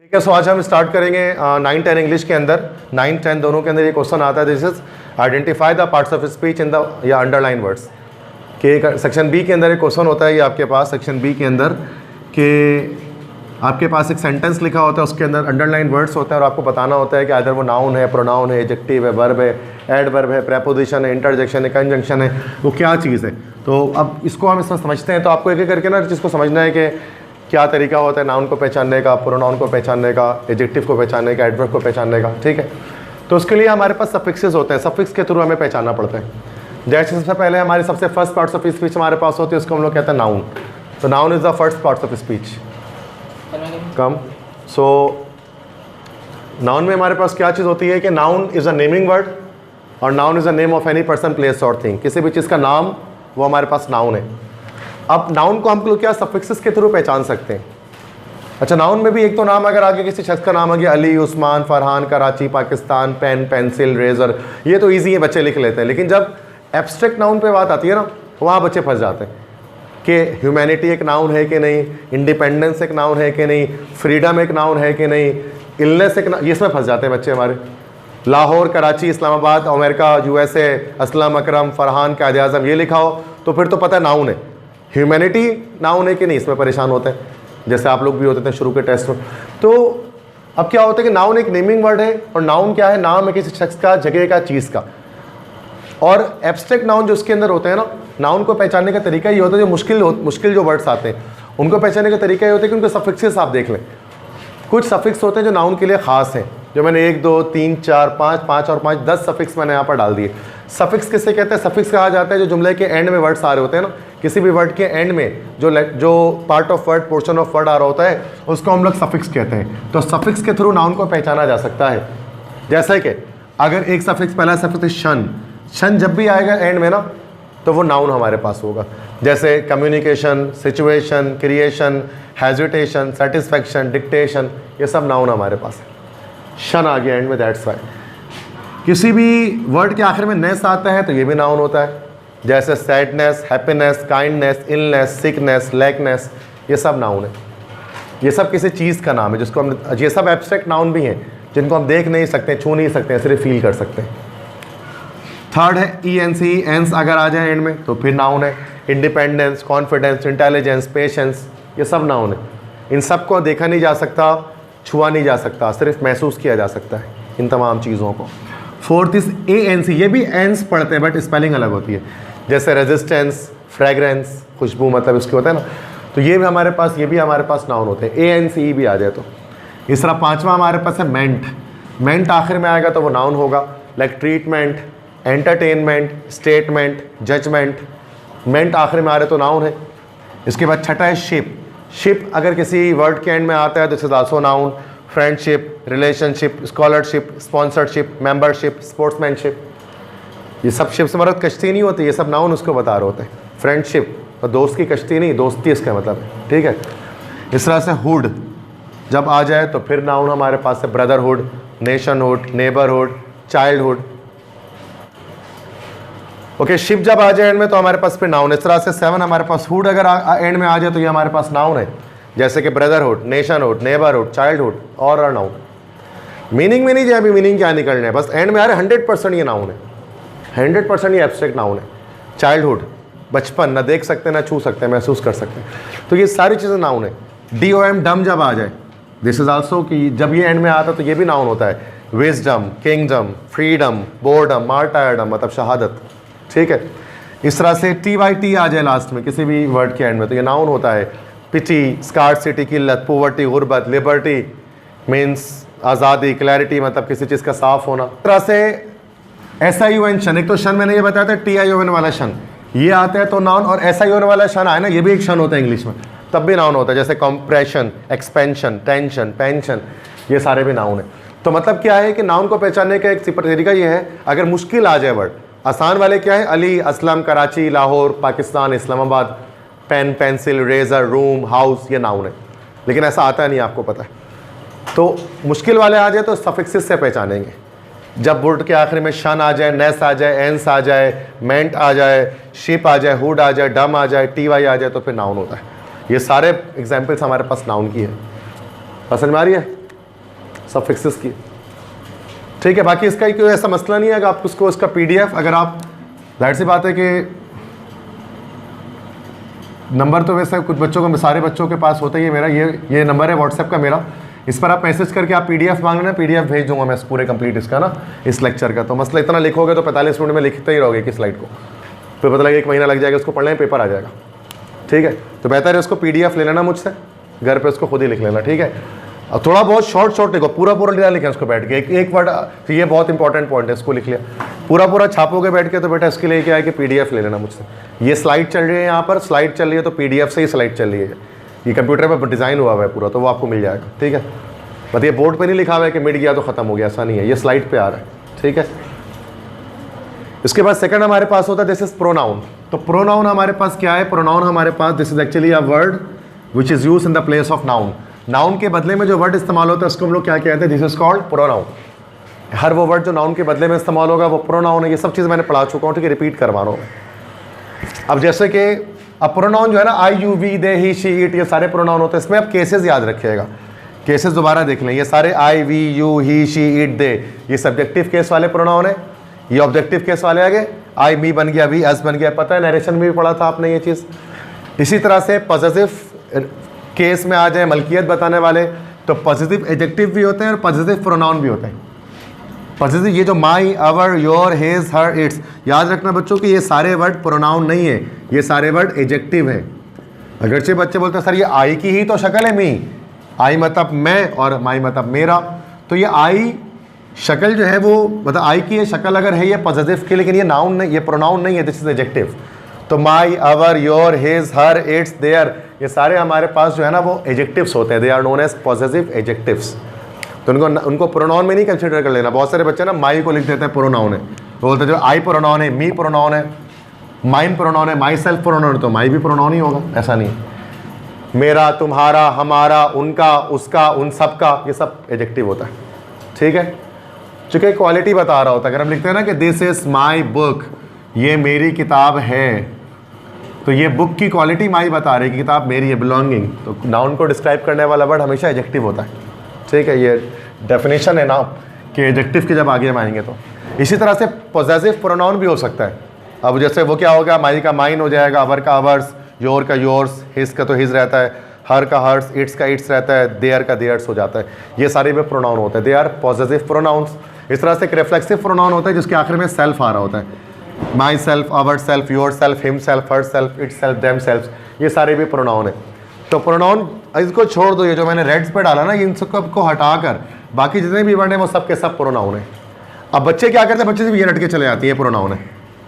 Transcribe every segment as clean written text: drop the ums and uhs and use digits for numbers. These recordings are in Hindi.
ठीक है, सो आज हम स्टार्ट करेंगे 9-10 इंग्लिश के अंदर। 9-10 दोनों के अंदर ये क्वेश्चन आता है, this is identify the parts of speech in the या अंडरलाइन वर्ड्स। कि सेक्शन बी के अंदर एक क्वेश्चन होता है, ये आपके पास सेक्शन बी के अंदर कि आपके पास एक सेंटेंस लिखा होता है, उसके अंदर अंडरलाइन वर्ड्स होते हैं और आपको बताना होता है कि अदर वो नाउन है, प्रोनाउन है, एडजेक्टिव है, वर्ब है, एडवर्ब है, प्रेपोजिशन है, इंटरजेक्शन है, कंजंक्शन है, वो क्या चीज़ है। तो अब इसको हम इसमें समझते हैं। तो आपको एक एक करके ना चीज़ को समझना है कि क्या तरीका होता है नाउन को पहचानने का, प्रोनाउन को पहचानने का, एडजेक्टिव को पहचानने का, एडवर्ब को पहचानने का। ठीक है, तो उसके लिए हमारे पास सफिक्सेस होते हैं, सफिक्स के थ्रू हमें पहचानना पड़ता है। जैसे सबसे पहले हमारी सबसे फर्स्ट पार्ट्स ऑफ स्पीच हमारे पास होती है, उसको हम लोग कहते हैं नाउन। तो noun is the first parts of speech. Come so noun में हमारे पास क्या चीज़ होती है कि noun is a naming word और noun is a name of any person, place और थिंग। किसी भी चीज़ का नाम वो हमारे पास नाउन है। अब नाउन को हम लोग क्या सफिक्सेस के थ्रू पहचान सकते हैं। अच्छा, नाउन में भी एक तो नाम अगर आगे किसी शख्स का नाम आ गया, Ali, Usman, Farhan, Karachi, Pakistan, pen, pencil, razor, ये तो ईजी है, बच्चे लिख लेते हैं। लेकिन जब एब्स्ट्रैक्ट नाउन पे बात आती है ना, वहाँ बच्चे फंस जाते हैं कि ह्यूमैनिटी एक नाउन है कि नहीं, इंडिपेंडेंस एक नाउन है कि नहीं, फ्रीडम एक नाउन है कि नहीं, इलनेस एक नाउन, ये इसमें फंस जाते हैं बच्चे हमारे। लाहौर, कराची, इस्लामाबाद, अमेरिका, यूएसए, असलम, अकरम, फरहान, कायद आज़म, ये लिखा हो तो फिर तो पता है नाउन है। ह्यूमैनिटी नाउन है कि नहीं, इसमें परेशान होते हैं, जैसे आप लोग भी होते थे शुरू के टेस्ट में। तो अब क्या होता है कि नाउन एक नेमिंग वर्ड है और नाउन क्या है, नाम है किसी शख्स का, जगह का, चीज़ का। और एब्स्ट्रैक्ट नाउन जो उसके अंदर होते हैं ना, नाउन को पहचानने का तरीका ये होता है, जो मुश्किल जो वर्ड्स आते हैं उनको पहचानने का तरीका ये होता है कि उनके सफिक्सेस आप देख लें। कुछ सफिक्स होते हैं जो नाउन के लिए ख़ास हैं, जो मैंने 1, 2, 3, 4, 5 और 5 10 सफिक्स मैंने यहाँ पर डाल दिए। सफिक्स किसे कहते हैं? सफिक्स कहा जाता है जो जुमले के एंड में वर्ड्स आ रहे होते हैं ना, किसी भी वर्ड के एंड में जो part of word, portion of word आ रहा होता है, उसको हम लोग सफिक्स कहते हैं। तो सफिक्स के थ्रू नाउन को पहचाना जा सकता है। जैसे कि अगर एक सफिक्स, पहला सफिक्स शन, शन जब भी आएगा एंड में ना, तो वो नाउन हमारे पास होगा। जैसे communication, situation, creation, hesitation, satisfaction, dictation, ये सब नाउन हमारे पास है। शन आ गया एंड में, दैट्स वाई। किसी भी वर्ड के आखिर में नेस आता है तो ये भी नाउन होता है। जैसे sadness, happiness, kindness, illness, sickness, लैकनेस, ये सब नाउन है। ये सब किसी चीज़ का नाम है जिसको हम, ये सब एब्स्ट्रैक्ट नाउन भी हैं जिनको हम देख नहीं सकते, छू नहीं सकते, सिर्फ फील कर सकते हैं। थर्ड है ENC, एंस अगर आ जाए एंड में तो फिर नाउन है। इंडिपेंडेंस, कॉन्फिडेंस, इंटेलिजेंस, पेशेंस, ये सब नाउन है। इन सब को देखा नहीं जा सकता, छुआ नहीं जा सकता, सिर्फ महसूस किया जा सकता है इन तमाम चीज़ों को। फोर्थ इज ANC, ये भी एंस पढ़ते हैं बट स्पेलिंग अलग होती है। जैसे रेजिस्टेंस, फ्रेगरेंस, खुशबू, मतलब इसके होता है ना, तो ये भी हमारे पास, ये भी हमारे पास नाउन होते हैं। ANC भी आ जाए तो। तीसरा, पांचवा हमारे पास है मेंट। मेंट आखिर में आएगा तो वो नाउन होगा, like treatment, entertainment, statement, judgement. Ment आखिर में आ रहे तो नाउन है। इसके बाद छठा है शिप। शिप अगर किसी वर्ड के एंड में आता है तो this is also known. Friendship, relationship, scholarship, sponsorship, membership, sportsmanship, ये सब शिप से मरद कश्ती नहीं होती, ये सब नाउन उसको बता रहे होते हैं। फ्रेंडशिप और दोस्त की कश्ती नहीं, दोस्ती इसका मतलब है। ठीक है, इस तरह से हुड जब आ जाए तो फिर नाउन हमारे पास है। Brotherhood, nationhood, neighbourhood, childhood. Okay, ship जब आ जाए एंड में तो हमारे पास फिर नाउन। इस तरह से 7 हमारे पास हुड अगर एंड में आ जाए तो ये हमारे पास नाउन है। जैसे कि ब्रदरहुड, नेशनहुड, नेबरहुड, चाइल्डहुड और नाउन। मीनिंग में नहीं जाए, अभी मीनिंग क्या निकलना है, बस एंड में आ रहे 100% ये नाउन है, 100% ये एब्स्ट्रैक्ट नाउन है। चाइल्डहुड, बचपन, ना देख सकते ना छू सकते, महसूस कर सकते हैं, तो ये सारी चीज़ें नाउन है। DOM, डम जब आ जाए, दिस इज आल्सो कि जब ये एंड में आता तो ये भी नाउन होता है। विजडम, किंगडम, फ्रीडम, बोर्डम, मार्टायरडम, मतलब शहादत। ठीक है, इस तरह से TYT आ जाए लास्ट में किसी भी वर्ड के एंड में तो ये नाउन होता है। पिटी, स्कार्सिटी, किल्लत, पोवर्टी, गुर्बत, लिबर्टी मीन्स आज़ादी, क्लैरिटी, मतलब किसी चीज़ का साफ होना। इस तरह से SION, शन, एक तो शन मैंने ये बताया था, TION वाला शन ये आता है तो नाउन, और SION वाला शन आए ना, ये भी एक शन होता है इंग्लिश में, तब भी नाउन होता है। जैसे कंप्रेशन, एक्सपेंशन, टेंशन, पेंशन, ये सारे भी नाउन है। तो मतलब क्या है कि नाउन को पहचानने का एक तरीका ये है, अगर मुश्किल आ जाए वर्ड, आसान वाले क्या है, Ali, Aslam, Karachi, Lahore, Pakistan, Islamabad, pen, pencil, razor, room, house, ये नाउन है। लेकिन ऐसा आता नहीं, आपको पता है। तो मुश्किल वाले आ जाए तो सफिक्सेस से पहचानेंगे। जब वर्ड के आखिर में शन आ जाए, नेस आ जाए, एंस आ जाए, मेंट आ जाए, शिप आ जाए, हुड आ जाए, डम आ जाए, TY आ जाए, तो फिर नाउन होता है। ये सारे एग्जाम्पल्स हमारे पास नाउन की है। समझ में आ रही है? सफिक्सेस की, ठीक है। बाकी इसका कोई ऐसा मसला नहीं है कि आप उसको इसका PDF, अगर आप, जाहिर सी बात है कि नंबर तो वैसे कुछ बच्चों को, सारे बच्चों के पास होता ही है मेरा, ये नंबर है व्हाट्सएप का मेरा, इस पर आप मैसेज करके आप PDF मांग लेना, PDF भेज दूंगा मैं पूरे कंप्लीट इसका ना, इस लेक्चर का। तो मसला इतना लिखोगे तो 45 मिनट में लिखते ही रहोगे कि स्लाइड को, फिर पता लगेगा 1 महीना लग जाएगा उसको पढ़ने में, पेपर आ जाएगा, ठीक है। तो बेहतर है उसको PDF ले लेना मुझसे, घर पे उसको खुद ही लिख लेना, ठीक है। और थोड़ा बहुत शॉर्ट लिखो, पूरा लिखा लिखें उसको बैठ के, एक वर्ड, तो ये बहुत इंपॉर्टेंट पॉइंट है, इसको लिख लिया। पूरा छापोगे बैठ के तो बेटा इसके लिए क्या है कि PDF ले लेना मुझसे। ये स्लाइड चल रही है, यहाँ पर स्लाइड चल रही है तो PDF से ही स्लाइड चल रही है, ये कंप्यूटर पर डिज़ाइन हुआ हुआ है पूरा, तो वो आपको मिल जाएगा, ठीक है। बट ये बोर्ड पे नहीं लिखा हुआ है कि मिट गया तो ख़त्म हो गया, ऐसा नहीं है, ये स्लाइड पे आ रहा है, ठीक है। इसके बाद सेकंड हमारे पास होता है दिस इज प्रोनाउन। तो प्रोनाउन हमारे पास क्या है? प्रोनाउन हमारे पास this is actually a word which is use in the place of noun. Noun के बदले में जो वर्ड इस्तेमाल होता है उसको हम लोग क्या कहते हैं? This is called pronoun. हर वो वर्ड जो नाउन के बदले में इस्तेमाल होगा वो प्रोनाउन है। ये सब चीज़ मैंने पढ़ा चुका हूँ, ठीक है, रिपीट करवा रहा हूँ। अब जैसे कि अब प्रोनाउन जो है ना, I you we they he she it, ये सारे प्रोनाउन होते हैं। इसमें आप केसेस याद रखिएगा, केसेस दोबारा देख लें। ये सारे I we you he she it they, ये सब्जेक्टिव केस वाले प्रोनाउन है। ये ऑब्जेक्टिव केस वाले आगे आई मी बन गया, वी एस बन गया। पता है नरेशन में भी पढ़ा था आपने ये चीज़। इसी तरह से पॉजिटिव केस में आ जाए, मलकियत बताने वाले, तो पॉजिटिव एडजेक्टिव भी होते हैं और पॉजिटिव प्रोनाउन भी होते हैं। पॉजिटिव ये जो माई, our, your, his, her, it's, याद रखना बच्चों कि ये सारे वर्ड प्रोनाउन नहीं है, ये सारे वर्ड एडजेक्टिव है। अगरचे बच्चे बोलते हैं सर ये आई की ही तो शक्ल है, मी, आई मतलब मैं और माई मतलब मेरा, तो ये आई शक्ल जो है वो मतलब आई की ये शक्ल अगर है ये पॉजिटिव की, लेकिन ये नाउन नहीं, ये प्रोनाउन नहीं है, दिस इज एडजेक्टिव। तो my, our, your, his, her, its, their, ये सारे हमारे पास जो है ना वो एडजेक्टिव्स होते हैं। They are known as positive adjectives. तो उनको प्रोनाउन में नहीं कंसिडर कर लेना। बहुत सारे बच्चे ना माई को लिख देते हैं प्रोनाउन है, वो बोलते हैं जो आई प्रोनाउन है, मी प्रोनाउन है, माइन प्रोनाउन है, माई सेल्फ प्रोनाउन है, तो माई भी प्रोनाउन ही होगा, ऐसा नहीं। मेरा, तुम्हारा, हमारा, उनका, उसका, उन सब का, ये सब एडजेक्टिव होता है, ठीक है। चूँकि क्वालिटी बता रहा होता है। अगर हम लिखते हैं ना कि दिस इज माई बुक, ये मेरी किताब है, तो ये बुक की क्वालिटी माई बता रही है कि किताब मेरी है, बिलोंगिंग। तो नाउन को डिस्क्राइब करने वाला वर्ड हमेशा एडजेक्टिव होता है, ठीक है। ये डेफिनेशन है ना कि एडजेक्टिव के जब आगे हम आएंगे तो। इसी तरह से पॉजेसिव प्रोनाउन भी हो सकता है। अब जैसे वो क्या होगा, माई का माइन हो जाएगा, अवर का अवर्स, योर का योर्स, हिज का तो हिज रहता है, हर का हर्स, इट्स का इट्स रहता है, देयर का देयर्स हो जाता है। ये सारे भी प्रोनाउन होते हैं, दे आर पॉजेसिव प्रोनाउंस। इस तरह से एक रिफ्लेक्सिव प्रोनाउन होता है जिसके आखिर में सेल्फ आ रहा होता है। My self, our self, your self, him self, her self, it's self, them self, ये सारे भी प्रोनाउन है। तो प्रोनाउन इसको छोड़ दो, ये जो मैंने रेड्स पे डाला ना, इन सबको हटाकर बाकी जितने भी वर्ड हैं वो सब के सब प्रोनाउन है। अब बच्चे क्या करते हैं, बच्चे से ये रट के चले जाती है प्रोनाउन है।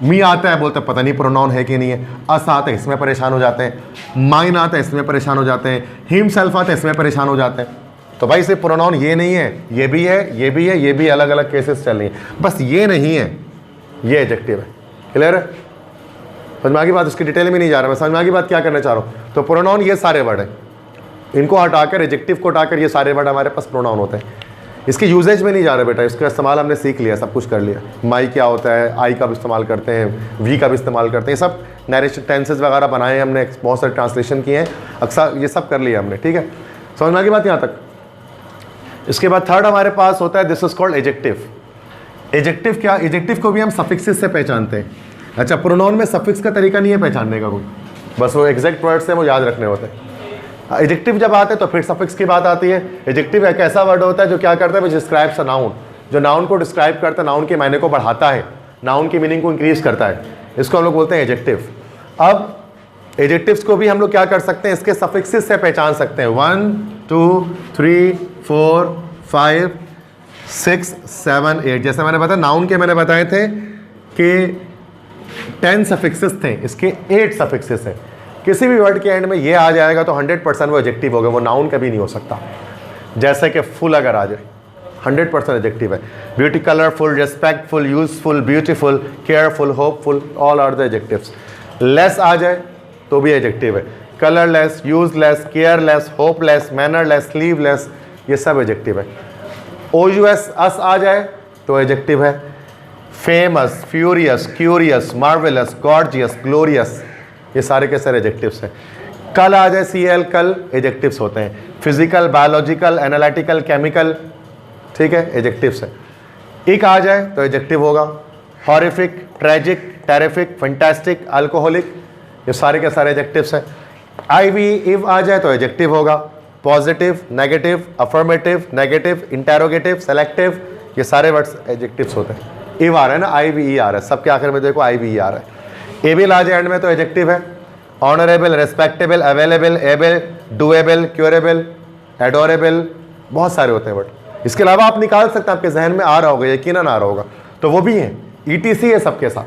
मी आता है, बोलते पता नहीं प्रोनाउन है कि नहीं है। अस आता है, इसमें परेशान हो जाते हैं। माइन आता है, इसमें परेशान हो जाते हैं। हिम सेल्फ आता है, इसमें परेशान हो जाते हैं। तो भाई सिर्फ प्रोनाउन ये नहीं है, ये भी है, ये भी है, ये भी अलग अलग केसेस चल रही हैं, बस ये नहीं है, ये एडजेक्टिव है। क्लियर है? समझ में आ गई बात? उसकी डिटेल में नहीं जा रहा मैं, समझ में आ गई बात क्या करना चाह रहा हूँ। तो प्रोनाउन ये सारे वर्ड हैं, इनको हटाकर, एडजेक्टिव को हटाकर ये सारे वर्ड हमारे पास प्रोनाउन होते हैं। इसकी यूजेज में नहीं जा रहे बेटा, इसका इस्तेमाल हमने सीख लिया, सब कुछ कर लिया। माई क्या होता है, आई का भी इस्तेमाल करते हैं, वी का भी इस्तेमाल करते हैं, सब नरेशन टेंसेस वगैरह बनाए हमने, बहुत सारे ट्रांसलेशन किए हैं, अक्सर ये सब कर लिया हमने, ठीक है। समझ में आ गई बात यहाँ तक? इसके बाद थर्ड हमारे पास होता है this is called adjective. Adjective क्या? एडजेक्टिव को भी हम सफिक्सेस से पहचानते हैं। अच्छा, प्रोनाउन में सफिक्स का तरीका नहीं है पहचानने का कोई, बस वो एग्जैक्ट वर्ड्स हैं वो याद रखने होते हैं। एडजेक्टिव जब आते हैं तो फिर सफिक्स की बात आती है। एडजेक्टिव एक ऐसा वर्ड होता है जो क्या करता है, विच डिस्क्राइब्स अ नाउन, जो नाउन को डिस्क्राइब करता है, नाउन के मायने को बढ़ाता है, नाउन की मीनिंग को इंक्रीज करता है, इसको हम लोग बोलते हैं एडजेक्टिव। अब एडजेक्टिव्स को भी हम लोग क्या कर सकते हैं, इसके सफिक्सेस से पहचान सकते हैं। 1 2 3 4 5 6 7 8, जैसे मैंने बताया नाउन के मैंने बताए थे कि 10 सफिक्सेस थे, इसके 8 सफिक्सेस हैं। किसी भी वर्ड के एंड में ये आ जाएगा तो 100% वो एडजेक्टिव होगा, वो नाउन कभी नहीं हो सकता। जैसे कि फुल अगर आ जाए 100% एडजेक्टिव है। Beauty, colourful, respectful, useful, beautiful, careful, hopeful, all are the adjectives. Less आ जाए तो भी एडजेक्टिव है। Colourless, useless, careless, hopeless, mannerless, sleeveless, ये सब एडजेक्टिव है। OUS अस आ जाए तो एडजेक्टिव है। Famous, furious, curious, marvellous, gorgeous, glorious, ये सारे के सारे एडजेक्टिव्स हैं। कल आ जाए CL, कल, एडजेक्टिव्स होते हैं। फिजिकल, बायोलॉजिकल, एनालिटिकल, केमिकल, ठीक है, एडजेक्टिव्स है। इक आ जाए तो एडजेक्टिव होगा। Horrific, tragic, terrific, fantastic, alcoholic, ये सारे के सारे एडजेक्टिव्स हैं। आईवी इव आ जाए तो एडजेक्टिव होगा। Positive, negative, affirmative, negative, interrogative, selective, ये सारे वर्ड्स एडजेक्टिव्स होते हैं। इव आ रहा है ना, आई वी ई आ रहा है, सबके आखिर में देखो आई वी ई आ रहा है। एबल आ जाए एंड में तो एडजेक्टिव है। Honourable, respectable, available, able, doable, curable, adorable, बहुत सारे होते हैं वर्ड। इसके अलावा आप निकाल सकते हैं, आपके जहन में आ रहा होगा, यकीनन आ रहा होगा, तो वो भी हैं। ईटीसी है सबके साथ।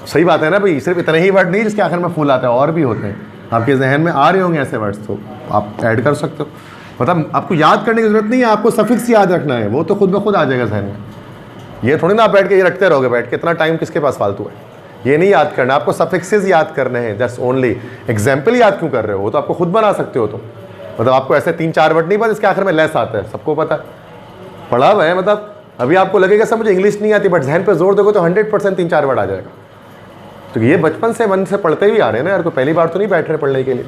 सही बात है ना भाई, सिर्फ इतने ही वर्ड नहीं जिसके आखिर में फूल आता है, और भी होते हैं। आपके जहन में आ रहे होंगे ऐसे वर्ड्स, तो आप ऐड कर सकते हो। मतलब आपको याद करने की जरूरत नहीं है, आपको सफिक्स याद रखना है, वो तो खुद ब खुद आ जाएगा जहन में। ये थोड़ी ना आप बैठ के ये रखते रहोगे, बैठ के इतना टाइम किसके पास फालतू है, ये नहीं याद करना, आपको सफिक्सेस याद करने हैं, जस्ट ओनली। एग्जाम्पल याद क्यों कर रहे हो, वो तो आपको खुद बना सकते हो। तो मतलब आपको ऐसे 3-4 वर्ड नहीं पता इसके आखिर में लेस आता है, सबको पता है, पढ़ा हुआ है। मतलब अभी आपको लगेगा सर मुझे इंग्लिश नहीं आती, बट जहन पे जोर दोगे तो 100% 3-4 वर्ड आ जाएगा। तो ये बचपन से मन से पढ़ते ही आ रहे हैं ना यार, कोई पहली बार तो नहीं बैठ रहे पढ़ने के लिए।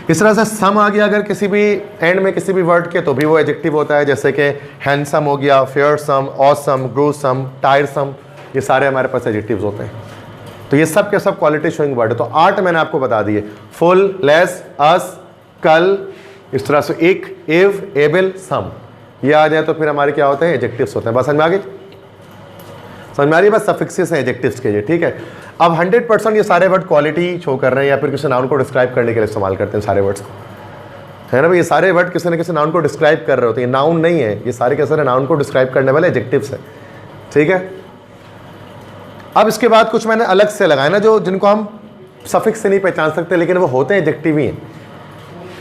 इस तरह से सम आ गया अगर किसी भी एंड में किसी भी वर्ड के, तो भी वो एडजेक्टिव होता है। जैसे कि हैंडसम हो गया, फेयरसम, ऑसम, ग्रूसम, टायरसम, ये सारे हमारे पास एडजेक्टिव्स होते हैं। तो ये सब के सब क्वालिटी शोइंग वर्ड है। तो 8 मैंने आपको बता दिए, फुल, लेस, अस, कल, इस तरह से एक, इव, एबल, सम, ये आ जाए तो फिर हमारे क्या होते हैं, एडजेक्टिव्स होते हैं। बस समझ में आ गई, समझ में आ रही है? बस सफिक्सेस हैं एडजेक्टिव्स के लिए, ठीक है। अब 100% ये सारे वर्ड क्वालिटी शो कर रहे हैं या फिर किसी नाउन को डिस्क्राइब करने के लिए इस्तेमाल करते हैं सारे वर्ड्स को, है ना भाई। ये सारे वर्ड किसी न किसी नाउन को डिस्क्राइब कर रहे होते हैं, ये नाउन नहीं है, ये सारे के सारे नाउन को डिस्क्राइब करने वाले एडजेक्टिव्स हैं, ठीक है। अब इसके बाद कुछ मैंने अलग से लगाया ना, जो जिनको हम सफिक्स से नहीं पहचान सकते लेकिन वो होते हैं एडजेक्टिव ही हैं।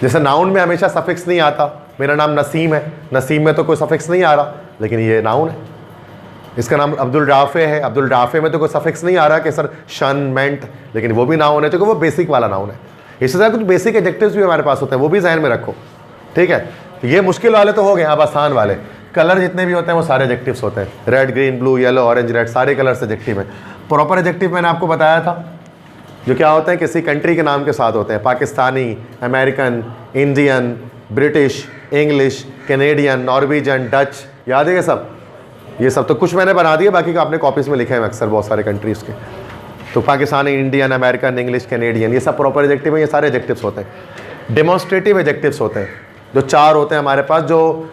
जैसे नाउन में हमेशा सफिक्स नहीं आता, मेरा नाम नसीम है, नसीम में तो कोई सफिक्स नहीं आ रहा, लेकिन ये नाउन है। इसका नाम अब्दुल राफे है, अब्दुल राफे में तो कोई सफिक्स नहीं आ रहा कि सर शन, मेंट, लेकिन वो भी नाउन है, क्योंकि वो बेसिक वाला नाउन है। इसी तरह कुछ बेसिक एडजेक्टिव्स भी हमारे पास होते हैं, वो भी ज़हन में रखो, ठीक है। ये मुश्किल वाले तो हो गए, अब आसान वाले। कलर जितने भी होते हैं वो सारे एडजेक्टिव्स होते हैं, red, green, blue, yellow, orange, red, सारे कलर्स एडजेक्टिव हैं। प्रॉपर एडजेक्टिव मैंने आपको बताया था, जो क्या होते हैं, किसी कंट्री के नाम के साथ होते हैं, Pakistani, American, Indian, British, English, Canadian, Norwegian, Dutch, याद है ये सब? ये सब तो कुछ मैंने बना दिए, बाकी का आपने कॉपीज़ में लिखे हैं अक्सर बहुत सारे कंट्रीज़ के। तो Pakistani, Indian, American, English, Canadian, ये सब प्रॉपर एडजेक्टिव हैं, ये सारे एडजेक्टिव्स होते हैं। डेमोन्स्ट्रेटिव एडजेक्टिव्स होते हैं, जो 4 होते हैं हमारे पास, जो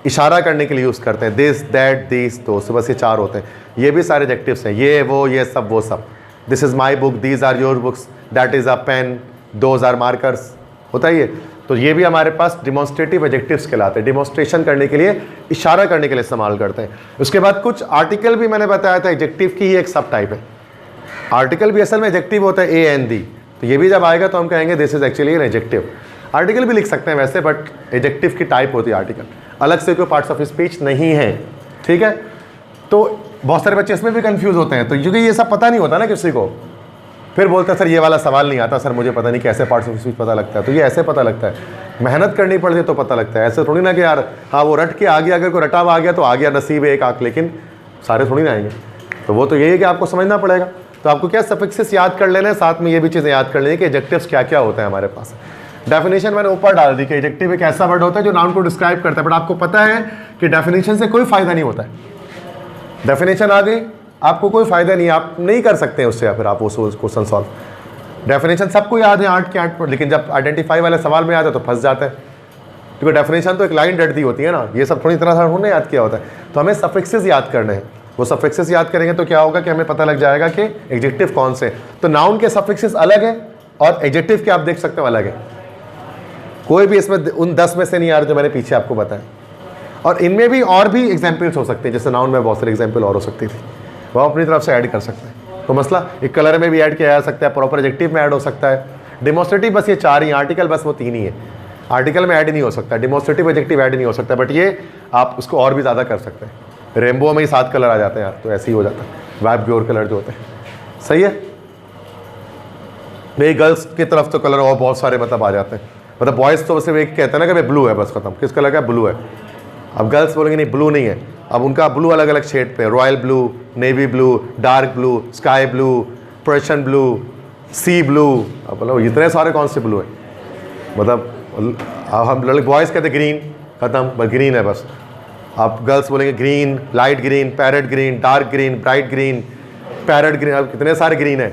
इशारा करने के लिए यूज़ करते हैं, दिस, दैट, दिस, तो बस ये 4 होते हैं। ये भी सारे एडजेक्टिव्स हैं, ये, वो, ये सब, वो सब। This is my book, these are your books, that is a pen, those are markers, होता ही है। तो ये भी हमारे पास डिमॉन्स्ट्रेटिव एडजेक्टिव्स कहलाते हैं, डिमॉन्स्ट्रेशन करने के लिए, इशारा करने के लिए इस्तेमाल करते हैं। उसके बाद कुछ आर्टिकल भी मैंने बताया था, एडजेक्टिव की ही एक सब टाइप है। आर्टिकल भी असल में एडजेक्टिव होता है, AND, तो ये भी जब आएगा तो हम कहेंगे this is actually an adjective. Article भी लिख सकते हैं वैसे, बट एडजेक्टिव की टाइप होती है आर्टिकल, अलग से कोई पार्ट्स ऑफ स्पीच नहीं है, ठीक है। तो बहुत सारे बच्चे इसमें भी कंफ्यूज होते हैं, तो क्योंकि ये सब पता नहीं होता ना किसी को, फिर बोलते हैं सर ये वाला सवाल नहीं आता, सर मुझे पता नहीं कैसे पार्ट्स ऑफ स्पीच पता लगता है। तो ये ऐसे पता लगता है, मेहनत करनी पड़ती है तो पता लगता है, ऐसे थोड़ी ना कि यार हाँ वो रट के आ गया, अगर कोई रटा हुआ आ गया तो आ गया, नसीब है एक आंख, लेकिन सारे थोड़ी ना आएंगे। तो वो तो यही है कि आपको समझना पड़ेगा। तो आपको क्या सफिक्सेस याद कर लेना है, साथ में ये भी चीज़ें याद कर लेनी है कि एडजेक्टिव्स क्या क्या होते हैं हमारे पास। डेफिनेशन मैंने ऊपर डाल दी कि एडजेक्टिव एक ऐसा वर्ड होता है जो नाउन को डिस्क्राइब करता है, बट आपको पता है कि डेफिनेशन से कोई फायदा नहीं होता है। डेफिनेशन आ गई, आपको कोई फायदा नहीं, आप नहीं कर सकते हैं उससे, या फिर आप उस क्वेश्चन सॉल्व। डेफिनेशन सबको याद है 8 के 8 पर, लेकिन जब आइडेंटिफाई वाले सवाल में आता है तो फंस जाता है, क्योंकि डेफिनेशन तो एक लाइन डट दी होती है ना, ये सब थोड़ी तरह से हमने याद किया होता है। तो हमें सफिक्सेस याद करने हैं, वो सफिक्सेस याद करेंगे तो क्या होगा कि हमें पता लग जाएगा कि एडजेक्टिव कौन से। तो नाउन के सफिक्सेस अलग है और एडजेक्टिव के आप देख सकते हो अलग है, कोई भी इसमें उन 10 में से नहीं आ रहा जो मैंने पीछे आपको बताया। और इनमें भी और भी एग्जाम्पल्स हो सकते हैं, जैसे नाउन में बहुत सारे एग्जाम्पल और हो सकती थी, वो अपनी तरफ से ऐड कर सकते हैं। तो मसला एक कलर में भी ऐड किया जा सकता है, प्रॉपर एडजेक्टिव में ऐड हो सकता है, डिमॉन्स्ट्रेटिव बस ये 4 ही, आर्टिकल बस वो 3 ही है। आर्टिकल में ऐड नहीं हो सकता, डिमॉन्स्ट्रेटिव एडजेक्टिव ऐड नहीं हो सकता, बट ये आप उसको और भी ज़्यादा कर सकते हैं। रेनबो में ही 7 कलर आ जाते हैं यार, तो ऐसे ही हो जाता है, वाइब प्योर कलर जो होते हैं, सही है। नहीं गर्ल्स की तरफ तो कलर और बहुत सारे मतलब आ जाते हैं, मतलब बॉयज़ तो सिर्फ एक कहते हैं ना कि भाई ब्लू है, बस खत्म, किस कलर का ब्लू है। अब गर्ल्स बोलेंगे नहीं ब्लू नहीं है, अब उनका ब्लू अलग अलग शेड पे, royal blue, navy blue, dark blue, sky blue, Persian blue, sea blue, अब बोलो इतने सारे कौन से ब्लू है। मतलब अब हम लड़के बॉयज़ कहते ग्रीन, ख़त्म, ग्रीन है बस। आप गर्ल्स बोलेंगे green, light green, parrot green, dark green, bright green, parrot green, अब कितने सारे ग्रीन है।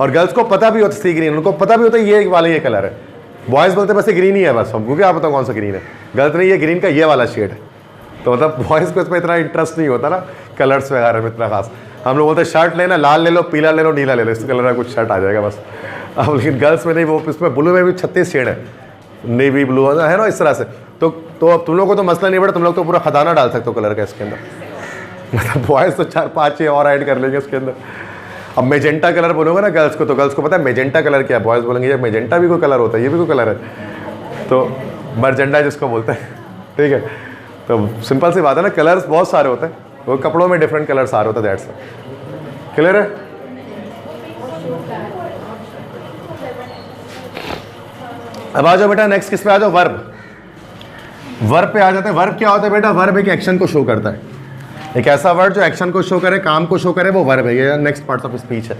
और गर्ल्स को पता भी होता है सी ग्रीन, उनको पता भी होता है ये वाला ये कलर है। बॉयज़ बोलते हैं बस ये ग्रीन ही है बस, हमको क्या पता कौन सा ग्रीन है। गर्ल्स नहीं, ये ग्रीन का ये वाला शेड है। तो मतलब बॉयज़ को इसमें इतना इंटरेस्ट नहीं होता ना कलर्स वगैरह में इतना खास। हम लोग बोलते हैं शर्ट लेना, लाल ले लो, पीला ले लो, नीला ले लो, इस कलर का कुछ शर्ट आ जाएगा बस। अब लेकिन गर्ल्स में नहीं, वो इसमें ब्लू में भी 36 शेड है, नेवी ब्लू है ना, इस तरह से। तो अब तुम लोग को तो मसला नहीं पड़ा, तुम लोग तो पूरा खजाना डाल सकते हो कलर का इसके अंदर। मतलब बॉयज़ तो 4-5 और ऐड कर लेंगे उसके अंदर। अब मेजेंटा कलर बोलोगे ना गर्ल्स को, तो गर्ल्स को पता है मेजेंटा कलर क्या है। बॉयज़ बोलेंगे ये मेजेंटा भी कोई कलर होता है, ये भी कोई कलर है, तो मर्जेंडा जिसको बोलते हैं, ठीक है। तो सिंपल सी बात है ना, कलर्स बहुत सारे होते हैं, वो कपड़ों में डिफरेंट कलर्स आ रहे होते हैं, दैट्स क्लियर है। अब आ जाओ बेटा नेक्स्ट, किस पे आ जाओ, वर्ब। वर्ब पे आ जाते हैं। वर्ब क्या होता है बेटा, वर्ब एक एक्शन को शो करता है। एक ऐसा वर्ड जो एक्शन को शो करे, काम को शो करे, वो वर्ब है। ये नेक्स्ट पार्ट ऑफ स्पीच है।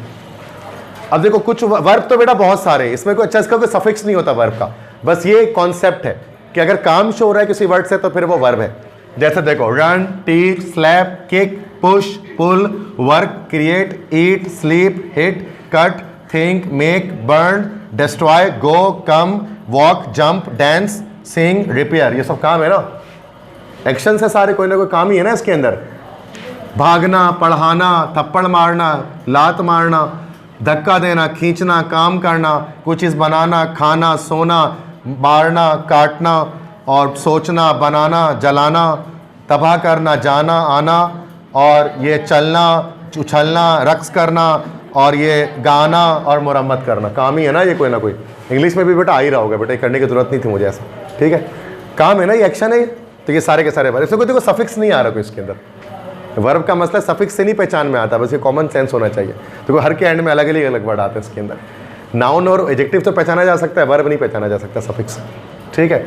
अब देखो कुछ वर्ब तो बेटा बहुत सारे, इसमें कोई अच्छा इसका कोई सफिक्स नहीं होता वर्ब का, बस ये कॉन्सेप्ट है कि अगर काम शो हो रहा है किसी वर्ड से तो फिर वो वर्ब है। जैसे देखो run, teach, slap, kick, push, pull, work, create, eat, sleep, hit, cut, think, make, burn, destroy, go, come, walk, jump, dance, sing, repair, ये सब काम है ना। एक्शन से सारे कोई ना कोई काम ही है ना इसके अंदर। भागना, पढ़ाना, थप्पड़ मारना, लात मारना, धक्का देना, खींचना, काम करना, कुछ चीज़ बनाना, खाना, सोना, मारना, काटना, और सोचना, बनाना, जलाना, तबाह करना, जाना, आना, और ये चलना, उछलना, रक्स करना, और ये गाना और मुरम्मत करना, काम ही है ना ये कोई ना कोई। इंग्लिश में भी बेटा आ ही रहा होगा बेटा, ये करने की जरूरत नहीं थी मुझे ऐसा, ठीक है। काम है ना, ये एक्शन है। तो ये सारे के सारे वर्ब, इसमें कोई देखो सफिक्स नहीं आ रहा कोई इसके अंदर। वर्ब का मसला सफिक्स से नहीं पहचान में आता, बस ये कॉमन सेंस होना चाहिए। तो हर के एंड में अलग अलग वर्ड आते हैं इसके अंदर। नाउन और एडजेक्टिव तो पहचाना जा सकता है, वर्ब नहीं पहचाना जा सकता सफिक्स, ठीक है।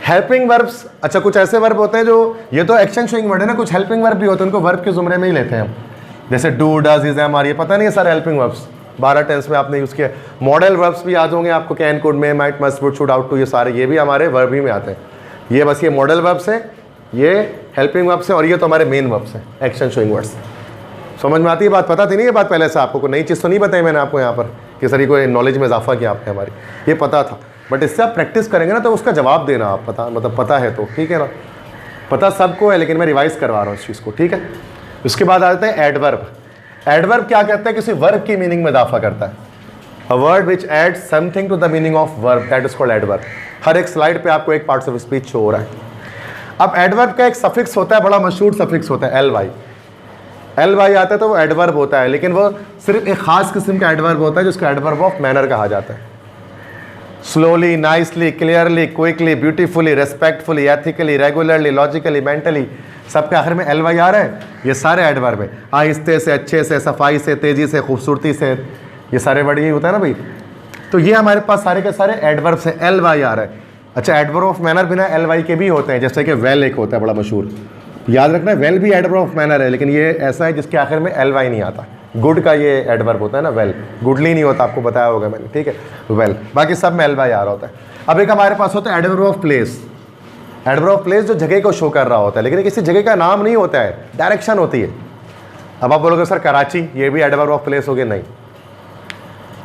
हेल्पिंग वर्ब्स, अच्छा कुछ ऐसे वर्ब होते हैं जो, ये तो एक्शन शोइंग वर्ड है ना, कुछ हेल्पिंग वर्ब भी होते हैं, उनको वर्ब के जुमरे में ही लेते हैं हम। जैसे do, does, is, am, are, ये पता नहीं है सारे हेल्पिंग वर्ब्स 12 टेंस में आपने यूज़ किया। मॉडल वर्ब्स भी याद होंगे आपको, can, could, may, might, must, would, should, ought to, ये सारे ये भी हमारे वर्ब ही में आते हैं। ये बस ये मॉडल वर्ब्स हैं, ये हेल्पिंग वर्ब्स हैं, और ये तो हमारे मेन वर्ब्स हैं, एक्शन शोइंग वर्ड्स। समझ में आती है बात, पता थी नहीं ये बात पहले से आपको, कोई नई चीज़ तो नहीं बताई मैंने आपको यहाँ पर कि सर कोई नॉलेज में इजाफा किया आपने हमारी, ये पता था। बट इससे आप प्रैक्टिस करेंगे ना तो उसका जवाब देना आप पता, मतलब पता है तो ठीक है ना, पता सबको है, लेकिन मैं रिवाइज करवा रहा हूँ इस चीज़ को, ठीक है। उसके बाद आते हैं एडवर्ब। एडवर्ब क्या कहता है, किसी वर्ब की मीनिंग में इजाफा करता है। A word which adds something to the meaning of verb, that is called adverb. हर एक स्लाइड पे आपको एक पार्ट्स ऑफ स्पीच शो हो रहा है। अब एडवर्ब का एक सफिक्स होता है, बड़ा मशहूर सफिक्स होता है, एल वाई। एल वाई आता है तो वो एडवर्ब होता है, लेकिन वो सिर्फ एक खास किस्म का एडवर्ब होता है जिसको एडवर्ब ऑफ मैनर कहा जाता है। Slowly, nicely, clearly, quickly, beautifully, respectfully, ethically, regularly, logically, mentally, सबके आखिर में एल वाई आ रहा है। ये सारे एडवर्ब है। आहिस्ते से, अच्छे से, सफाई से, तेज़ी से, खूबसूरती से, ये सारे वर्ड यही होता है ना भाई। तो ये हमारे पास सारे के सारे एडवर्ब से एल वाई आ रहा है। अच्छा, एडवर्ब ऑफ मैनर बिना एल वाई के भी होते हैं, जैसे कि वेल एक होता है बड़ा मशहूर, याद रखना, वेल भी एडवर्ब ऑफ मैनर है, लेकिन ये ऐसा है जिसके आखिर में एल वाई नहीं आता। गुड का ये एडवर्ब होता है ना, वेल, गुडली नहीं होता, आपको बताया होगा मैंने, ठीक है, वेल, बाकी सब में एल वाई आ रहा होता है। अब एक हमारे पास होता है adverb of place. Adverb of place जो जगह को शो कर रहा होता है, लेकिन किसी जगह का नाम नहीं होता है, डायरेक्शन होती है। अब आप बोलोगे सर कराची, ये भी एडवर्ब ऑफ प्लेस हो गया, नहीं,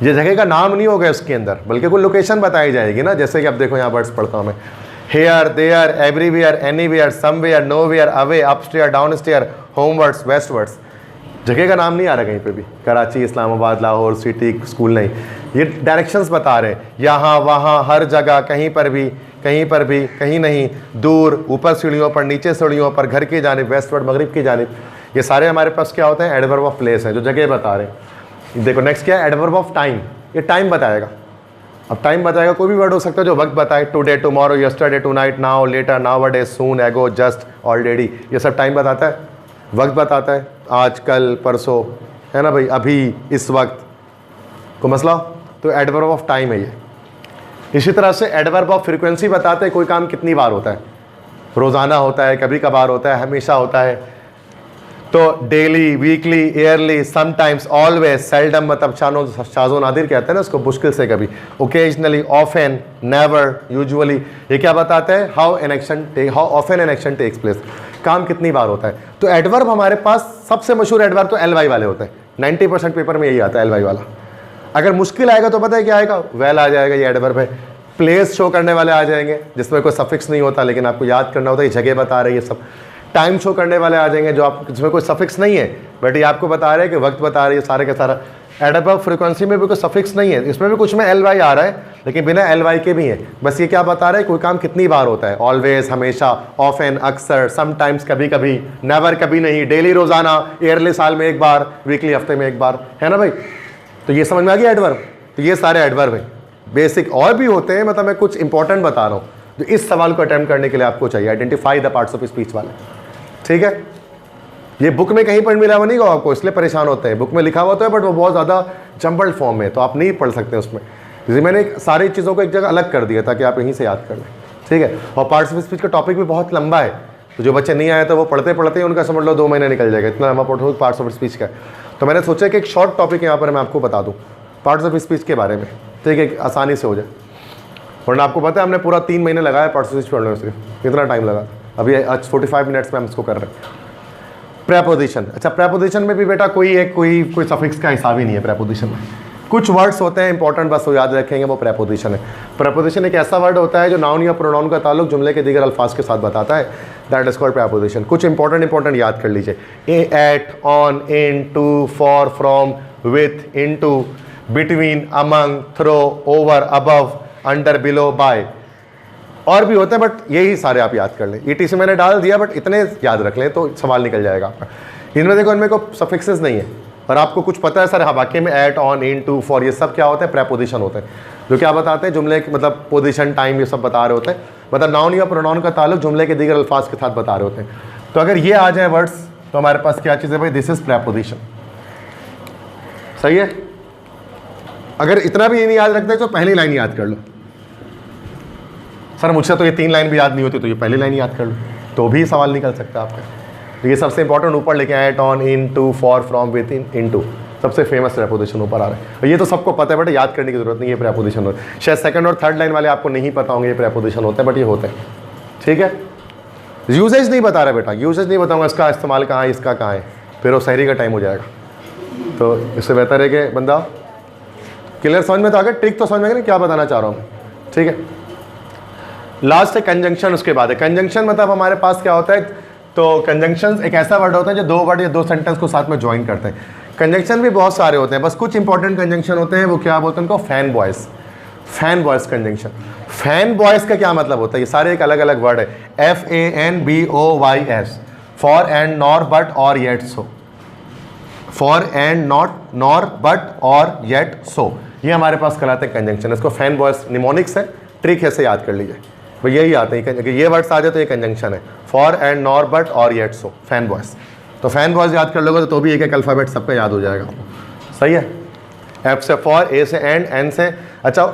ये जगह का नाम नहीं होगा इसके अंदर, बल्कि कोई लोकेशन बताई जाएगी ना। जैसे कि अब देखो यहाँ वर्ड्स पढ़ता हूँ मैं, here, there, everywhere, anywhere, somewhere, nowhere, away, upstair, downstair, homewards, westwards, जगह का नाम नहीं आ रहा कहीं पे भी। कराची, इस्लामाबाद, लाहौर, सिटी, स्कूल नहीं, ये डायरेक्शंस बता रहे हैं, यहाँ वहाँ, हर जगह, कहीं पर भी, कहीं पर भी, कहीं नहीं, दूर, ऊपर सीढ़ियों पर, नीचे सीढ़ियों पर, घर की जानिब, वेस्टवर्ड, मगरिब की जानिब, ये सारे हमारे पास क्या होते हैं, एडवर्ब ऑफ प्लेस हैं, जो जगह बता रहे हैं। देखो नेक्स्ट क्या है, एडवर्ब ऑफ टाइम। ये टाइम बताएगा। अब टाइम बताएगा, कोई भी वर्ड हो सकता है जो वक्त बताए, today, tomorrow, yesterday, tonight, now, later, nowadays, soon, ago, just, already, ये सब टाइम बताता है, वक्त बताता है, आज, कल, परसों, है ना भाई, अभी, इस वक्त, को मसला हो तो एडवर्ब ऑफ टाइम है ये। इसी तरह से एडवर्ब ऑफ फ्रीक्वेंसी बताते हैं, कोई काम कितनी बार होता है, रोज़ाना होता है, कभी कभार होता है, हमेशा होता है। तो daily, weekly, yearly, sometimes, always, seldom, मतलब शाज़ो नादिर कहते हैं ना उसको, मुश्किल से कभी, ओकेजनली, ऑफन, नेवर, यूजुअली। ये क्या बताते हैं? How often an action takes place, काम कितनी बार होता है। तो एडवर्ब हमारे पास सबसे मशहूर एडवर्ब तो एल वाई वाले होते हैं, 90% पेपर में यही आता है एल वाई वाला। अगर मुश्किल आएगा तो पता है क्या आएगा? वेल आ जाएगा, ये एडवर्ब है। प्लेस शो करने वाले आ जाएंगे जिसमें कोई सफिक्स नहीं होता लेकिन आपको याद करना होता है, ये जगह बता रही है सब। टाइम शो करने वाले आ जाएंगे जो आप, जिसमें कोई सफिक्स नहीं है बट ये आपको बता रहे हैं कि वक्त बता रही है, सारे का सारा। एडवर्ब फ्रीक्वेंसी में भी कोई सफिक्स नहीं है, इसमें भी कुछ में एल वाई आ रहा है लेकिन बिना एल वाई के भी है। बस ये क्या बता रहे हैं? कोई काम कितनी बार होता है, ऑलवेज, हमेशा, ऑफन, अक्सर, समटाइम्स, कभी कभी, नेवर, कभी नहीं, डेली, रोजाना, ईयरली, साल में एक बार, वीकली, हफ्ते में एक बार, है ना भाई। तो ये समझ में आ गया एडवर्ब। तो ये सारे एडवर्ब हैं बेसिक, और भी होते हैं, मतलब मैं कुछ इंपॉर्टेंट बता रहा हूँ जो इस सवाल को अटेम्प्ट करने के लिए आपको चाहिए। Identify the parts of speech वाले, ठीक है। ये बुक में कहीं पर मिला हुआ नहीं होगा आपको, इसलिए परेशान होते हैं। बुक में लिखा हुआ तो है बट वो बहुत ज़्यादा जम्बल्ड फॉर्म में, तो आप नहीं पढ़ सकते उसमें। जैसे मैंने सारी चीज़ों को एक जगह अलग कर दिया ताकि आप यहीं से याद कर लें, ठीक है। और पार्ट्स ऑफ स्पीच का टॉपिक भी बहुत लंबा है, तो जो बच्चे नहीं आए तो वो पढ़ते पढ़ते उनका समझ लो 2 महीने निकल जाएगा, इतना लंबा पार्ट्स ऑफ स्पीच का। तो मैंने सोचा कि एक शॉर्ट टॉपिक यहाँ पर मैं आपको बता दूँ पार्ट्स ऑफ स्पीच के बारे में, ठीक है, आसानी से हो जाए। वरना आपको पता है हमने पूरा 3 महीने लगाया पार्ट्स ऑफ स्पीच पढ़ने में, सिर्फ कितना टाइम लगा। अभी आज 45 मिनट्स में हम इसको कर रहे हैं। प्रेपोजिशन, अच्छा प्रेपोजिशन में भी बेटा कोई सफिक्स का हिसाब ही नहीं है। प्रेपोजिशन में कुछ वर्ड्स होते हैं इंपॉर्टेंट, बस वो याद रखेंगे, वो प्रेपोजिशन है। प्रेपोजिशन एक ऐसा वर्ड होता है जो नाउन या प्रोनाउन का ताल्लुक जुमले के दीगर अल्फाज के साथ बताता है, दैट इज कॉल्ड प्रेपोजिशन। कुछ इंपॉर्टेंट याद कर लीजिए, at, on, in, to, for, from, with, in to, between, among, through, over, above, under, below, by. और भी होते हैं बट यही सारे आप याद कर लें। ET से मैंने डाल दिया बट इतने याद रख लें तो सवाल निकल जाएगा आपका। इनमें देखो, इनमें कोई सफिक्सेस नहीं है और आपको कुछ पता है सर, हाँ वाक्य में at, on, in, to, for ये सब क्या होते हैं? प्रेपोजिशन होते हैं, जो क्या बताते हैं? जुमले के मतलब पोजीशन, टाइम, ये सब बता रहे होते हैं, मतलब नाउन या प्रोनाउन का ताल्लुक जुमले के दीगर अल्फाज के साथ बता रहे होते हैं। तो अगर ये आ जाए वर्ड्स तो हमारे पास क्या चीज़ है भाई? दिस इज प्रेपोजिशन, सही है। अगर इतना भी ये नहीं याद रखते तो पहली लाइन याद कर लो। सर मुझसे तो ये 3 लाइन भी याद नहीं होती, तो ये पहली लाइन याद कर लो तो भी सवाल निकल सकता है आपका। तो ये सबसे इंपॉर्टेंट ऊपर लेके आए, at, on, in, to, for, from, with, in, to, सबसे फेमस प्रेपोजिशन ऊपर आ रहा है। और ये तो सबको पता है बट याद करने की जरूरत नहीं, ये प्रेपोजिशन होता है। शायद सेकंड और थर्ड लाइन वाले आपको नहीं पता होंगे ये प्रेपोजिशन होते हैं, बट ये होते हैं, ठीक है। यूजेज नहीं बता रहा बेटा, यूजेज नहीं बताऊँगा, इसका इस्तेमाल कहाँ है, इसका कहाँ है, फिर वो सहरी का टाइम हो जाएगा। तो इससे बेहतर है कि बंदा क्लियर समझ में तो आ गया, ट्रिक तो समझ में आ गया क्या बताना चाह रहा हूँ, ठीक है। लास्ट है कंजंक्शन, उसके बाद है कंजंक्शन। मतलब हमारे पास क्या होता है? तो कंजंक्शन एक ऐसा वर्ड होता है जो 2 वर्ड या 2 सेंटेंस को साथ में ज्वाइन करते हैं। कंजंक्शन भी बहुत सारे होते हैं, बस कुछ इंपॉर्टेंट कंजंक्शन होते हैं, वो क्या बोलते हैं उनको? Fan boys. Fan boys conjunction. Fan boys का क्या मतलब होता है? ये सारे एक अलग अलग वर्ड है, FANBOYS, for and, nor, but, or, yet, so. For and, not, nor, but, or, yet, so, ये हमारे पास कहलाते हैं कंजंक्शन। इसको फैन बॉयस निमोनिक्स है, ट्रिक है, से याद कर लीजिए। तो यही आते हैं कि ये वर्ड्स आ जाए तो ये कंजंक्शन है, for and, nor, but, or, yet, so, fan boys. तो फैन बॉयस याद कर लोगे तो भी एक अल्फ़ाबेट सबका याद हो जाएगा, सही है। F से फॉर, A से एंड, N से। अच्छा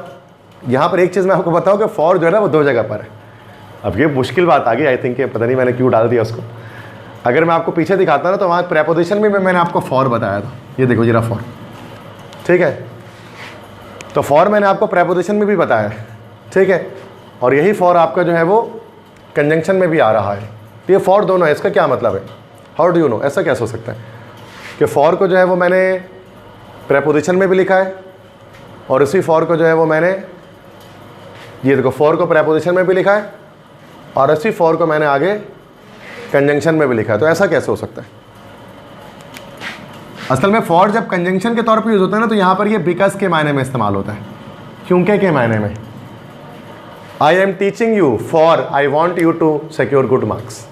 यहाँ पर एक चीज़ मैं आपको बताऊँ कि फॉर जो है ना वो 2 जगह पर है। अब ये मुश्किल बात आ गई, आई थिंक, पता नहीं मैंने क्यों डाल दिया उसको। अगर मैं आपको पीछे दिखाता ना तो वहाँ प्रेपोजिशन में मैंने आपको फॉर बताया था, ये देखो जरा फॉर, ठीक है। तो फॉर मैंने आपको प्रेपोजिशन में भी बताया है, ठीक है। और यही फॉर आपका जो है वो कंजंक्शन में भी आ रहा है। तो ये फॉर दोनों है, इसका क्या मतलब है? How do you know? ऐसा कैसे हो सकता है कि फॉर को जो है वो मैंने प्रेपोजिशन में भी लिखा है और इसी फॉर को जो है वो मैंने, ये देखो, फॉर को प्रेपोजिशन में भी लिखा है और इसी फॉर को मैंने आगे कंजंक्शन में भी लिखा है। तो ऐसा कैसे हो सकता है? असल में फॉर जब कंजंक्शन के तौर पर यूज होता है ना तो यहाँ पर ये बिकॉज के मायने में इस्तेमाल होता है, क्योंकि के मायने में। I am teaching you for I want you to secure good marks.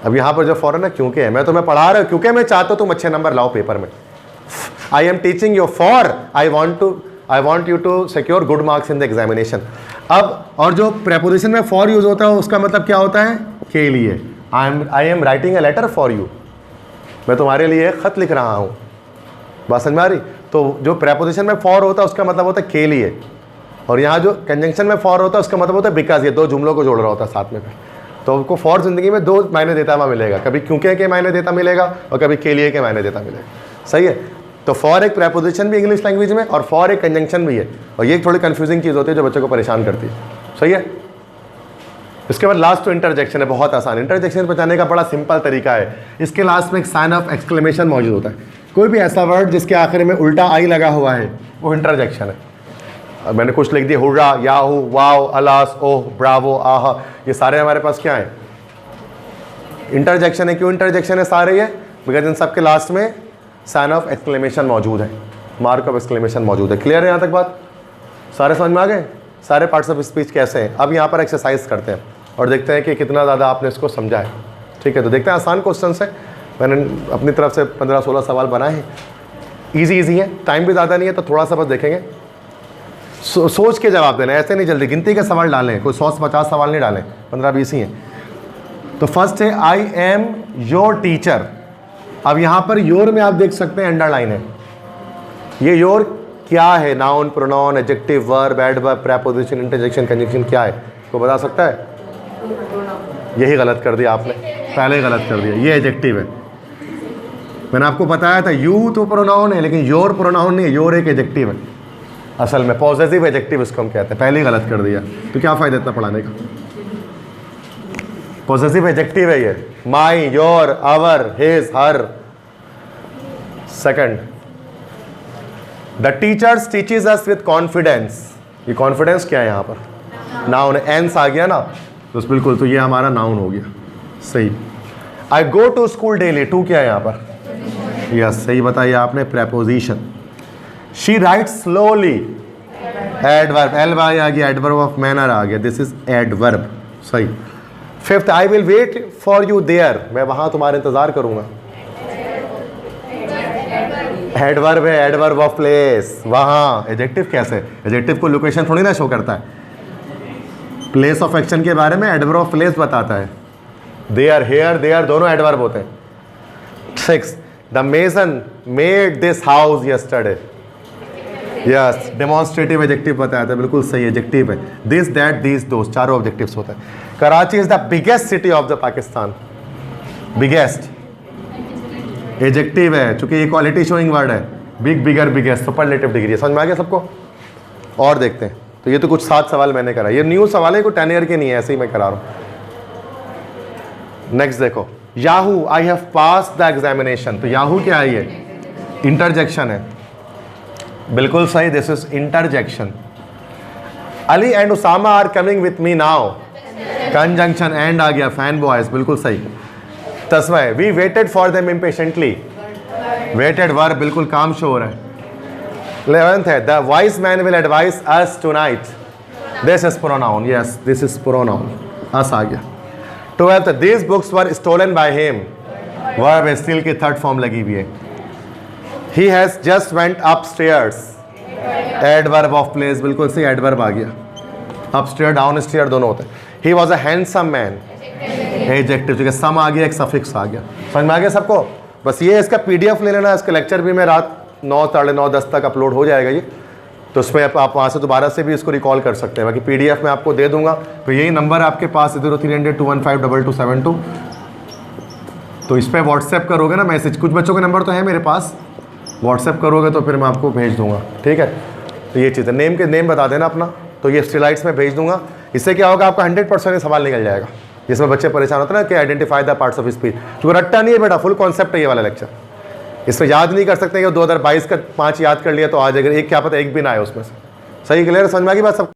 अब यहाँ पर जो फॉर है ना, क्योंकि है, मैं तुम्हें पढ़ा रहा हूँ क्योंकि मैं चाहता हूँ तुम अच्छे नंबर लाओ पेपर में। I am teaching you for I want you to secure good marks in the examination. अब और जो प्रेपोजिशन में फॉर यूज होता है उसका मतलब क्या होता है? के लिए। I am writing a letter for you, मैं तुम्हारे लिए खत लिख रहा हूँ। बात समझ में आ रही? तो जो प्रेपोजिशन में फॉर होता है उसका मतलब होता है के लिए, और यहाँ जो कंजंक्शन में फॉर होता है उसका मतलब होता है बिकॉज। ये 2 जुमलों को जोड़ रहा होता है साथ में। तो आपको फॉर ज़िंदगी में दो मायने देता हुआ मिलेगा, कभी क्योंकि के मायने देता मिलेगा और कभी के लिए के मायने देता मिलेगा। सही है। तो फॉर एक प्रेपोजिशन भी इंग्लिश लैंग्वेज में और फॉर एक कंजंक्शन भी है, और ये थोड़ी कंफ्यूजिंग चीज़ होती है जो बच्चों को परेशान करती है। सही है। इसके बाद लास्ट तो इंटरजेक्शन है, बहुत आसान। इंटरजेक्शन बचाने का बड़ा सिंपल तरीका है, इसके लास्ट में एक साइन ऑफ एक्सक्लेमेशन मौजूद होता है। कोई भी ऐसा वर्ड जिसके आखिर में उल्टा आई लगा हुआ है वो इंटरजेक्शन है। अब मैंने कुछ लिख दिया, हुर्रा, याहू, वाओ, अलास, ओह, ब्रावो, आहा, ये सारे हमारे पास क्या है? इंटरजेक्शन है। क्यों इंटरजेक्शन है सारे ये? बिकॉज इन सब के लास्ट में साइन ऑफ एक्सक्लेमेशन मौजूद है, मार्क ऑफ एक्सक्लेमेशन मौजूद है। क्लियर है यहाँ तक बात? सारे समझ में आ गए? सारे पार्ट्स ऑफ स्पीच कैसे हैं? अब यहाँ पर एक्सरसाइज करते हैं और देखते हैं कि कितना ज़्यादा आपने इसको समझा है। ठीक है, तो देखते हैं। आसान क्वेश्चन है, मैंने अपनी तरफ से 15-16 सवाल बनाए हैं। ईजी है, टाइम भी ज़्यादा नहीं है, तो थोड़ा सा बस देखेंगे। सोच के जवाब देना, ऐसे नहीं जल्दी गिनती के सवाल डालें, कोई 100-50 सवाल नहीं डालें, 15-20 ही हैं। तो फर्स्ट है आई एम योर टीचर। अब यहाँ पर योर में आप देख सकते हैं अंडरलाइन है। ये योर क्या है? Noun, pronoun, adjective, verb, adverb, preposition, interjection, conjunction क्या है? कोई बता सकता है? यही गलत कर दिया आपने, पहले ही गलत कर दिया। ये एडजेक्टिव है। मैंने आपको बताया था यू तो प्रोनाउन है, लेकिन योर प्रोनाउन नहीं है, योर एक एडजेक्टिव है। असल में पॉजिटिव एडजेक्टिव इसको हम कहते हैं। पहले ही गलत कर दिया, तो क्या फ़ायदा इतना पढ़ाने का? पॉजिटिव एडजेक्टिव है ये। My, your, our, his, her. Second, the teachers teaches us with confidence. ये कॉन्फिडेंस क्या है यहाँ पर? नाउन है। एंस आ गया ना, तो बिल्कुल, तो ये हमारा नाउन हो गया। सही। I go to school daily. To क्या है यहाँ पर? यस, सही बताइए आपने, preposition. She write slowly. Adverb, L Y आ गया, एडवर्ब ऑफ मैनर आ गया, दिस इज एडवर्ब। सही। Fifth, I will wait for you there. मैं वहां तुम्हारा इंतजार करूंगा। एडवर्ब है, एडवर्ब ऑफ प्लेस, वहां। एडजेक्टिव कैसे? एडजेक्टिव को लोकेशन थोड़ी ना शो करता है, प्लेस ऑफ एक्शन के बारे में एडवर्ब ऑफ प्लेस बताता है। देयर, हेयर, देयर दोनों एडवर्ब होते हैं। 6, the mason made this house yesterday. Yes, demonstrative adjective बताया था, बिल्कुल सही एडजेक्टिव है। दिस, दैट, दिस, दोस, चारों ऑब्जेक्टिव्स होते हैं। Karachi is the biggest city of the Pakistan. Biggest adjective है, चूंकि ये क्वालिटी शोइंग वर्ड है। बिग, बिगर, बिगेस्ट, सुपरलेटिव डिग्री। समझ में आ गया सबको? और देखते हैं। तो ये तो कुछ 7 सवाल मैंने करा, ये न्यू सवाल है, कोई 10 ईयर के नहीं है, ऐसे ही मैं करा रहा हूँ। नेक्स्ट देखो, yahoo, I have pass the examination. तो याहू क्या है? ये इंटरजेक्शन है, बिल्कुल सही, this is interjection. Ali and Usama are coming with me now. Conjunction, and आ गया, फैन बॉयज, बिल्कुल सही। तस्मै, we waited for them impatiently. Waited verb, बिल्कुल काम शो हो रहा है। 11th है, the wise man will advise us tonight. This is pronoun, yes, this is pronoun, us आ गया। 12th, these books were stolen by him. Verb steal की थर्ड फॉर्म लगी हुई है। He has just went upstairs. Adverb of place, बिल्कुल सही, एडवर्ब आ गया। अपस्टेयर, डाउनस्टेयर दोनों होते हैं। He was a handsome man. Adjective, क्योंकि सम आ गया, एक सफिक्स आ गया। समझ में आ गया सबको? बस ये इसका PDF ले लेना, इसका लेक्चर भी मैं रात 9, साढ़े 9, 10 तक अपलोड हो जाएगा ये, तो उसमें आप वहाँ से दोबारा से भी इसको रिकॉल कर सकते हैं। बाकी PDF मैं आपको दे दूंगा। तो यही नंबर आपके पास 0300-215-2272। तो इस पर व्हाट्सएप करोगे ना मैसेज, कुछ बच्चों के नंबर तो है मेरे पास, व्हाट्सएप करोगे तो फिर मैं आपको भेज दूंगा। ठीक है, तो ये चीज़ है। नेम बता देना अपना, तो ये स्टिलाइट्स में भेज दूंगा। इससे क्या होगा, आपका 100% सवाल निकल जाएगा। जिसमें बच्चे परेशान होते हैं ना कि identify the parts of speech, क्योंकि रट्टा नहीं है बेटा, फुल कॉन्सेप्ट है ये वाला लेक्चर। इसमें याद नहीं कर सकते कि 2022 का 5 याद कर लिया तो आ जाएगा, एक क्या पता एक भी ना आए उसमें से। सही, क्लियर, समझ में आ गई बात सब?